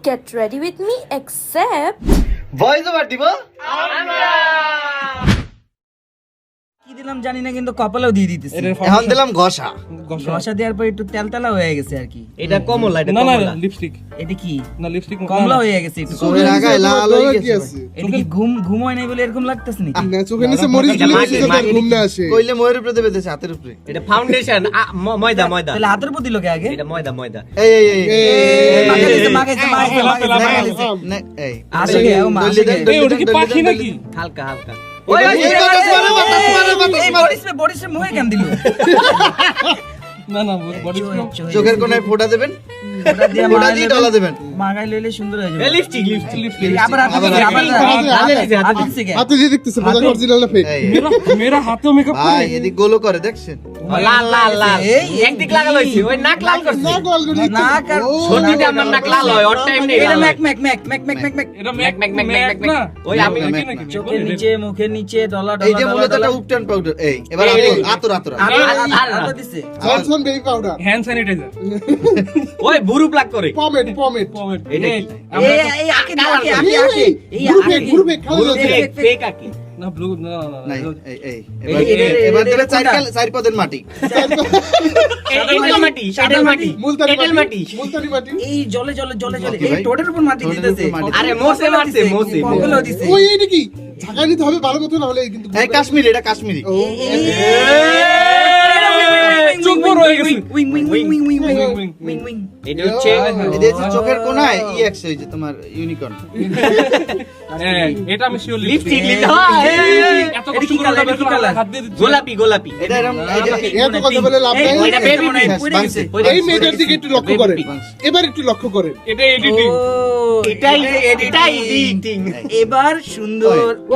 get ready with me except voice over দিব কি দিলাম জানি না, কিন্তু কপালেও দিয়ে দিতেছি। এখন দিলাম ঘষা ঘষা দেওয়ার পর একটু তেলতেলা হয়ে গেছে আর কি। এটা কমলা, এটা না না কমলা লিপস্টিক এটা কি না লিপস্টিক কমলা হয়ে গেছে একটু। চোখের আগায় লাল হয়ে গেছে এটা কি ঘুম হয় নাই বলে এরকম লাগতেছে নাকি? না চোখের নিচে মরিচ এটা দিলে মাটি, বেশি তার মাটি। ঘুম না আসে। কইলে ময়ের উপরে দেবে দেছে হাতের উপরে এটা ফাউন্ডেশন ময়দা ময়দা তাহলে হাতের প্রতি লোকে আগে এটা ময়দা ময়দা এই এই এই মাগাইছে মাগাইছে মাগাইছে। নে, এই আসে গে ও মাসে গে। এই ওটা কি পাখি নাকি? হালকা হালকা ওই বাতাস মারো বাতাস মারো বাতাস এই মারো বডিসে মুহে কেন দিল? না না বডি চোখের কোণায় ফোঁটা দেবেন ওটা দিয়ে ফোঁটা দিয়ে ডলা দেবেন মাগাই লইলে সুন্দর হয়ে যাবে। লিপস্টিক লিপস্টিক আবার হাতে আবার দিছে, হাতে আবার দিছে, হাতে দিছে গে। হাতে দিয়ে দেখতেছে বোঝা অরিজিনাল না ফেক। এই মেরা হাতেও মেকআপ ভাই করে। এদিক গোলো করে দেখছেন লাল লাল লাল এই, একদিক লাগাল হইছে ওই নাক লাল করছে না গোল গুলি নাক আর ছোটটা আমার নাক লাল হয় ওর টাইম নেই এটা লাল ম্যাক হয়। ম্যাক ম্যাক ম্যাক ম্যাক ম্যাক ম্যাক। এটা ম্যাক, ম্যাক, ম্যাক, ম্যাক, ম্যাক, না ওই আমি নাকি নাকি চোখের নিচে মুখের নিচে ডলা এই ডলা যে মূলত ডলা একটা উপটান পাউডার এই এবার এই, আতর আতর আতর আর দিছে। Johnson baby powder hand sanitizer ওই বুরু প্লাক করে পমেট পমেট পমেট এটা কি? এই আকে আকে আকে আকে এই গ্রুপে আকে গ্রুপে খাওয়া বুরু যাচ্ছে। ফেক ফেক আকি না ব্লু না না নাই না এই এই এই, এবার এই, দেবে এই, চার কোনটা? চার পদের মাটি এটেল মাটি এটেল মাটি মুলতানি এটেল মাটি মুলতানি মাটি। এই জলে জলে জলে জলে ওকে এই ভাই। টোটের উপর মাটি টোটের দিতেছে। উপর মাটি আরে মোসে মারছে মোসে কপালও দিছে। ওই এটা কি ঝাঁকা নিতে হবে ভালো মতো, না হলে কিন্তু এই কাশ্মীরি এটা কাশ্মীরি ও, চোখ বড় হয়ে গেছে। Wing wing wing wing wing wing wing, wing wing. এটা হচ্ছে এই যে চোখের কোণায় ইএক্স হইছে তোমার ইউনিকর্ন হ্যাঁ, এটা আমি শিওর লিপস্টিক লিপস্টিক এত এটা কষ্ট কি করে কালার, বের এটা কি করে কালার? হাত দিয়ে দিচ্ছি। গোলাপি গোলাপি এটা এরকম এত কথা বলে লাভ নাই। ওইটা baby pink, বাংসে। এই মেয়েটার দিকে একটু লক্ষ্য করেন, এবার একটু লক্ষ্য করেন। এটা এডিটিং এটাই এটাই এডিটিং এবার সুন্দর